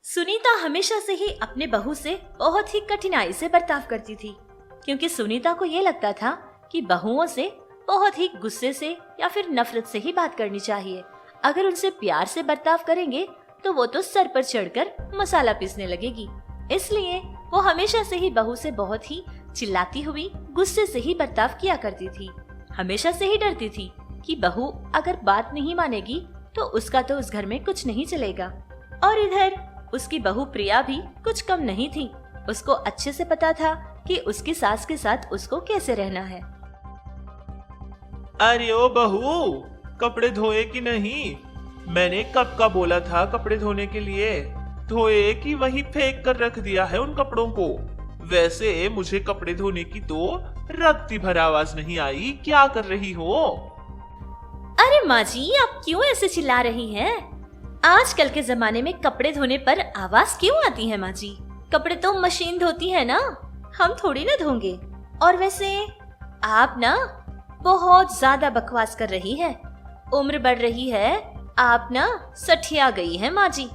सुनीता हमेशा से ही अपने बहू से बहुत ही कठिनाई से बर्ताव करती थी, क्योंकि सुनीता को ये लगता था कि बहुओं से बहुत ही गुस्से से या फिर नफरत से ही बात करनी चाहिए। अगर उनसे प्यार से बर्ताव करेंगे तो वो तो सर पर चढ़कर मसाला पीसने लगेगी। इसलिए वो हमेशा से ही बहू से बहुत ही चिल्लाती हुई गुस्से से ही बर्ताव किया करती थी। हमेशा से ही डरती थी कि बहू अगर बात नहीं मानेगी तो उसका तो उस घर में कुछ नहीं चलेगा। और इधर उसकी बहू प्रिया भी कुछ कम नहीं थी। उसको अच्छे से पता था कि उसकी सास के साथ उसको कैसे रहना है। अरे ओ बहू, कपड़े धोए कि नहीं? मैंने कब का बोला था कपड़े धोने के लिए। धोए कि वहीं फेंक कर रख दिया है उन कपड़ों को। वैसे मुझे कपड़े धोने की तो रत्ती भर आवाज नहीं आई। क्या कर रही हो? अरे माँ जी, आप क्यों ऐसे चिल्ला रही हैं? आजकल के जमाने में कपड़े धोने पर आवाज क्यों आती है माँ जी? कपड़े तो मशीन धोती है ना, हम थोड़ी ना धोंगे। और वैसे आप ना बहुत ज्यादा बकवास कर रही है। उम्र बढ़ रही है, आप ना सठिया गई है माँ जी।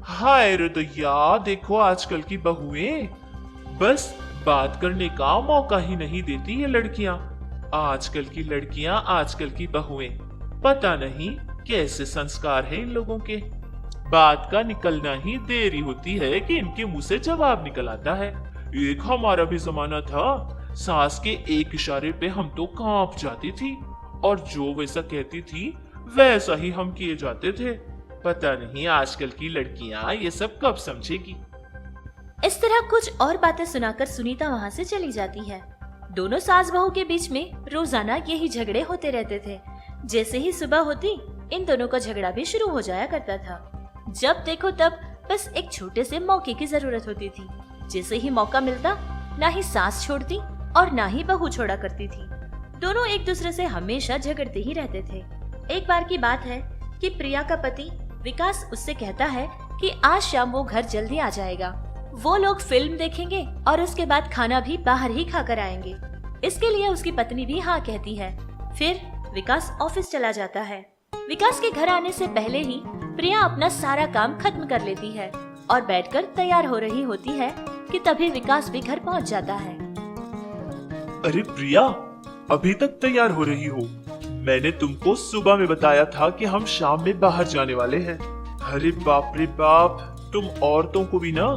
हाय रुदैया, देखो आजकल की बहुएं बस बात करने का मौका ही नहीं देती ये लड़कियां। आजकल की लड़कियां, आजकल की बहुएं, पता नहीं कैसे संस्कार है इन लोगों के। बात का निकलना ही देरी होती है कि इनके मुंह से जवाब निकल आता है। एक हमारा भी जमाना था, सास के एक इशारे पे हम तो कांप जाती थी और जो वैसा कहती थी वैसा ही हम किए जाते थे। पता नहीं आजकल की लड़कियां ये सब कब समझेगी। इस तरह कुछ और बातें सुनाकर सुनीता वहाँ से चली जाती है। दोनों सास बहू के बीच में रोजाना यही झगड़े होते रहते थे। जैसे ही सुबह होती, इन दोनों का झगड़ा भी शुरू हो जाया करता था। जब देखो तब बस एक छोटे से मौके की जरूरत होती थी। जैसे ही मौका मिलता, ना ही सास छोड़ती और ना ही बहू छोड़ा करती थी। दोनों एक दूसरे से हमेशा झगड़ते ही रहते थे। एक बार की बात है कि प्रिया का पति विकास उससे कहता है कि आज शाम वो घर जल्दी आ जाएगा। वो लोग फिल्म देखेंगे और उसके बाद खाना भी बाहर ही खाकर आएंगे। इसके लिए उसकी पत्नी भी हाँ कहती है। फिर विकास ऑफिस चला जाता है। विकास के घर आने से पहले ही प्रिया अपना सारा काम खत्म कर लेती है और बैठकर तैयार हो रही होती है कि तभी विकास भी घर पहुंच जाता है। अरे प्रिया, अभी तक तैयार हो रही हो? मैंने तुमको सुबह में बताया था कि हम शाम में बाहर जाने वाले हैं। अरे बाप रे बाप, तुम औरतों को भी ना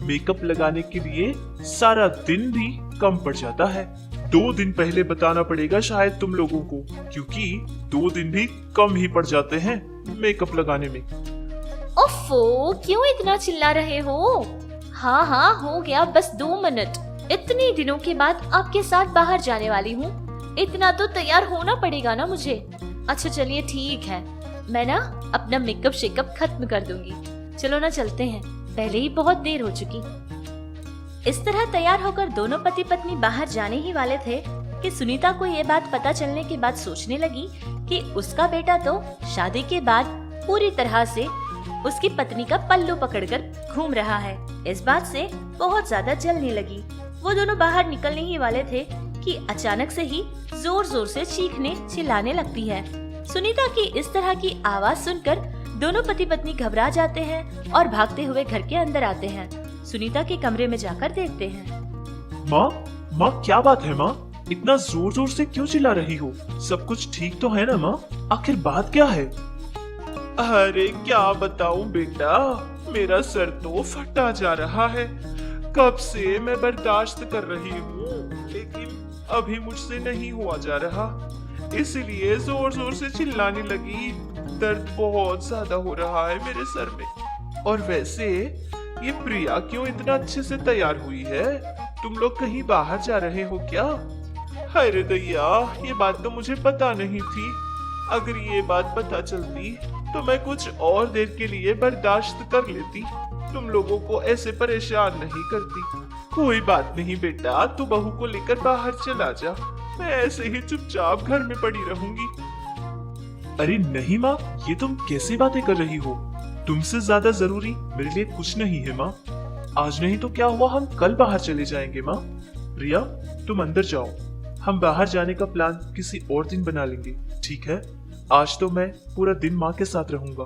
मेकअप लगाने के लिए सारा दिन भी कम पड़ जाता है। 2 दिन पहले बताना पड़ेगा शायद तुम लोगों को, क्योंकि 2 दिन भी कम ही पड़ जाते हैं मेकअप लगाने में। ओफो, क्यों इतना चिल्ला रहे हो? हाँ हाँ, हो गया, बस 2 मिनट। इतने दिनों के बाद आपके साथ बाहर जाने वाली हूँ, इतना तो तैयार होना पड़ेगा ना मुझे। अच्छा चलिए ठीक है, मैं ना अपना मेकअप शेकअप खत्म कर दूंगी। चलो ना चलते हैं, पहले ही बहुत देर हो चुकी। इस तरह तैयार होकर दोनों पति पत्नी बाहर जाने ही वाले थे कि सुनीता को ये बात पता चलने के बाद सोचने लगी कि उसका बेटा तो शादी के बाद पूरी तरह से उसकी पत्नी का पल्लू पकड़कर घूम रहा है। इस बात से बहुत ज्यादा जलने लगी। वो दोनों बाहर निकलने ही वाले थे कि अचानक से ही जोर जोर से चीखने चिल्लाने लगती है। सुनीता की इस तरह की आवाज सुनकर दोनों पति पत्नी घबरा जाते हैं और भागते हुए घर के अंदर आते हैं। सुनीता के कमरे में जाकर देखते हैं। माँ क्या बात है माँ? इतना जोर जोर से क्यों चिल्ला रही हो? सब कुछ ठीक तो है ना माँ? आखिर बात क्या है? अरे क्या बताऊं बेटा, मेरा सर तो फटा जा रहा है। कब से मैं बर्दाश्त कर रही हूँ, लेकिन अभी मुझसे नहीं हुआ जा रहा, इसलिए जोर जोर से चिल्लाने लगी। दर्द बहुत ज्यादा हो रहा है मेरे सर में। और वैसे ये प्रिया क्यों इतना अच्छे से तैयार हुई है? तुम लोग कहीं बाहर जा रहे हो क्या? अरे दैया, ये बात तो मुझे पता नहीं थी। अगर ये बात पता चलती तो मैं कुछ और देर के लिए बर्दाश्त कर लेती, तुम लोगों को ऐसे परेशान नहीं करती। कोई बात नहीं बेटा, तू बहू को लेकर बाहर चला जा, मैं ऐसे ही चुपचाप घर में पड़ी रहूंगी। अरे नहीं माँ, ये तुम कैसी बातें कर रही हो? तुमसे ज्यादा जरूरी मेरे लिए कुछ नहीं है माँ। आज नहीं तो क्या हुआ, हम कल बाहर चले जाएंगे माँ। प्रिया तुम अंदर जाओ, हम बाहर जाने का प्लान किसी और दिन बना लेंगे, ठीक है? आज तो मैं पूरा दिन माँ के साथ रहूंगा।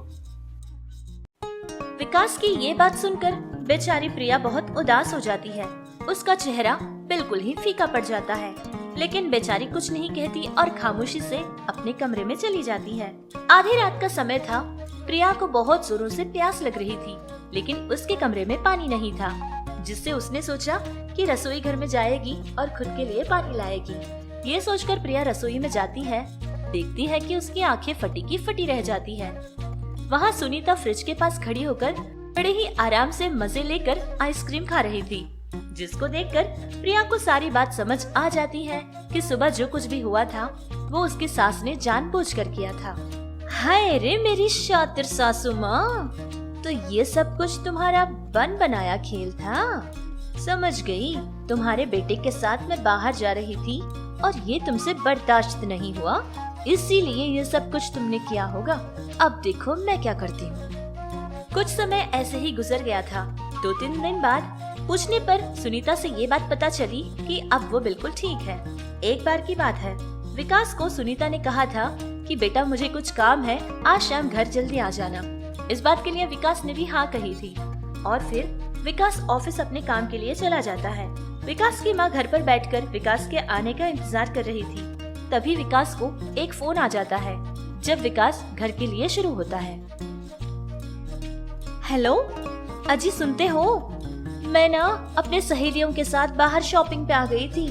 विकास की ये बात सुनकर बेचारी प्रिया बहुत उदास हो जाती है। उसका चेहरा बिल्कुल ही फीका पड़ जाता है, लेकिन बेचारी कुछ नहीं कहती और खामोशी से अपने कमरे में चली जाती है। आधी रात का समय था। प्रिया को बहुत जोरों से प्यास लग रही थी, लेकिन उसके कमरे में पानी नहीं था, जिससे उसने सोचा कि रसोई घर में जाएगी और खुद के लिए पानी लाएगी। ये सोचकर प्रिया रसोई में जाती है। देखती है कि उसकी आंखें फटी की फटी रह जाती है। वहाँ सुनीता फ्रिज के पास खड़ी होकर बड़े ही आराम से मजे लेकर आइसक्रीम खा रही थी, जिसको देखकर प्रिया को सारी बात समझ आ जाती है कि सुबह जो कुछ भी हुआ था वो उसकी सास ने जानबूझकर किया था। हाय रे मेरी शातिर सासू माँ, तो ये सब कुछ तुम्हारा बन बनाया खेल था। समझ गई, तुम्हारे बेटे के साथ मैं बाहर जा रही थी और ये तुमसे बर्दाश्त नहीं हुआ, इसीलिए ये सब कुछ तुमने किया होगा। अब देखो मैं क्या करती हूँ। कुछ समय ऐसे ही गुजर गया था। 2-3 दिन बाद पूछने पर सुनीता से ये बात पता चली कि अब वो बिल्कुल ठीक है। एक बार की बात है, विकास को सुनीता ने कहा था कि बेटा मुझे कुछ काम है, आज शाम घर जल्दी आ जाना। इस बात के लिए विकास ने भी हाँ कही थी और फिर विकास ऑफिस अपने काम के लिए चला जाता है। विकास की माँ घर पर बैठकर विकास के आने का इंतजार कर रही थी। तभी विकास को एक फोन आ जाता है, जब विकास घर के लिए शुरू होता है। हेलो अजी, सुनते हो? मैं ना अपने सहेलियों के साथ बाहर शॉपिंग पे आ गई थी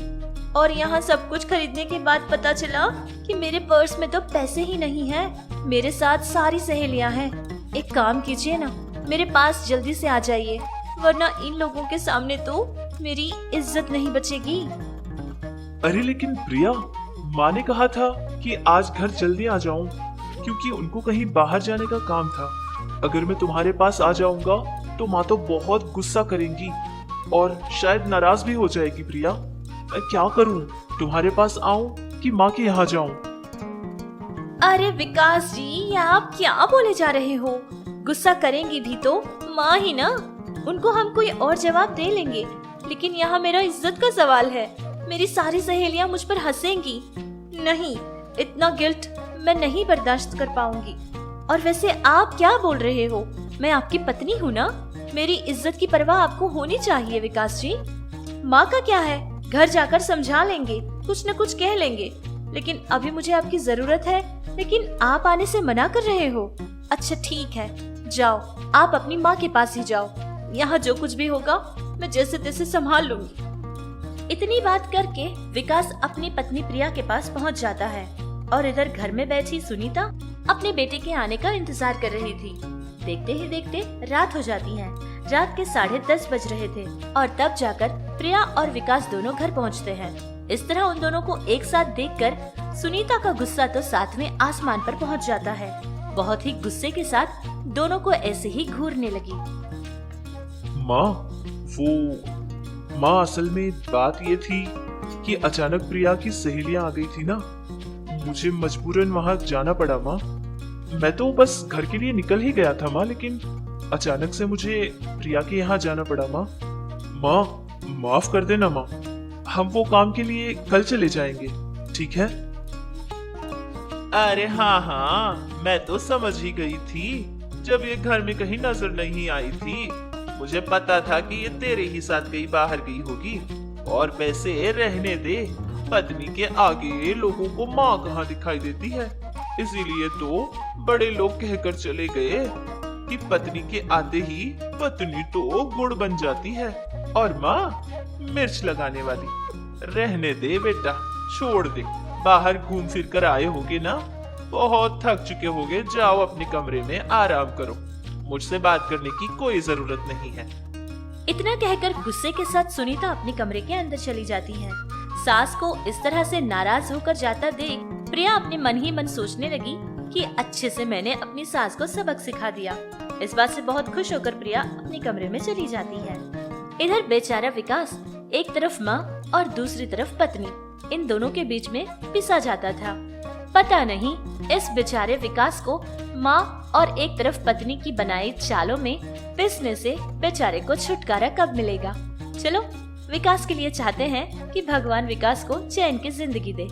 और यहाँ सब कुछ खरीदने के बाद पता चला कि मेरे पर्स में तो पैसे ही नहीं हैं। मेरे साथ सारी सहेलियाँ हैं। एक काम कीजिए ना, मेरे पास जल्दी से आ जाइए, वरना इन लोगों के सामने तो मेरी इज्जत नहीं बचेगी। अरे लेकिन प्रिया, माँ ने कहा था कि आज घर जल्दी आ जाऊं, क्योंकि उनको कहीं बाहर जाने का काम था। अगर मैं तुम्हारे पास आ जाऊंगा तो माँ तो बहुत गुस्सा करेंगी और शायद नाराज भी हो जाएगी। प्रिया, मैं क्या करूं? तुम्हारे पास आऊं कि माँ के यहाँ जाऊं? अरे विकास जी, ये आप क्या बोले जा रहे हो? गुस्सा करेंगी भी तो माँ ही ना, उनको हम कोई और जवाब दे लेंगे, लेकिन यहाँ मेरा इज्जत का सवाल है। मेरी सारी सहेलियाँ मुझ पर हंसेंगी। नहीं, इतना गिल्ट मैं नहीं बर्दाश्त कर पाऊंगी। और वैसे आप क्या बोल रहे हो? मैं आपकी पत्नी हूँ ना, मेरी इज्जत की परवाह आपको होनी चाहिए विकास जी। माँ का क्या है, घर जाकर समझा लेंगे, कुछ न कुछ कह लेंगे, लेकिन अभी मुझे आपकी जरूरत है। लेकिन आप आने से मना कर रहे हो। अच्छा ठीक है, जाओ आप अपनी माँ के पास ही जाओ, यहाँ जो कुछ भी होगा मैं जैसे तैसे संभाल लूंगी। इतनी बात करके विकास अपनी पत्नी प्रिया के पास पहुँच जाता है और इधर घर में बैठी सुनीता अपने बेटे के आने का इंतजार कर रही थी। देखते ही देखते रात हो जाती है। रात के 10:30 बज रहे थे और तब जाकर प्रिया और विकास दोनों घर पहुंचते हैं। इस तरह उन दोनों को एक साथ देखकर सुनीता का गुस्सा तो सातवें आसमान पर पहुंच जाता है। बहुत ही गुस्से के साथ दोनों को ऐसे ही घूरने लगी। माँ असल में बात ये थी कि अचानक प्रिया की सहेलियां आ गई थी ना, मुझे मजबूरन वहां जाना पड़ा माँ। मैं तो बस घर के लिए निकल ही गया था माँ, लेकिन अचानक से मुझे प्रिया के यहाँ जाना पड़ा माँ। माफ कर देना माँ, हम वो काम के लिए कल चले जाएंगे, ठीक है? अरे हाँ, मैं तो समझ ही गई थी जब ये घर में कहीं नजर नहीं आई थी। मुझे पता था कि ये तेरे ही साथ कहीं बाहर गई होगी। और वैसे रहने दे, पत्नी के आगे लोगों को माँ कहाँ दिखाई देती है, इसीलिए तो बड़े लोग कहकर चले गए कि पत्नी के आते ही पत्नी तो गुड़ बन जाती है और माँ मिर्च लगाने वाली। रहने दे बेटा, छोड़ दे, बाहर घूम फिर कर आए होगे ना, बहुत थक चुके होगे, जाओ अपने कमरे में आराम करो, मुझसे बात करने की कोई जरूरत नहीं है। इतना कहकर गुस्से के साथ सुनीता अपने कमरे के अंदर चली जाती है। सास को इस तरह से नाराज होकर जाता देख प्रिया अपने मन ही मन सोचने लगी कि अच्छे से मैंने अपनी सास को सबक सिखा दिया। इस बात से बहुत खुश होकर प्रिया अपने कमरे में चली जाती है। इधर बेचारा विकास एक तरफ माँ और दूसरी तरफ पत्नी, इन दोनों के बीच में पिसा जाता था। पता नहीं इस बेचारे विकास को माँ और एक तरफ पत्नी की बनाई चालों में पिसने से बेचारे को छुटकारा कब मिलेगा। चलो विकास के लिए चाहते हैं कि भगवान विकास को चैन की जिंदगी दे।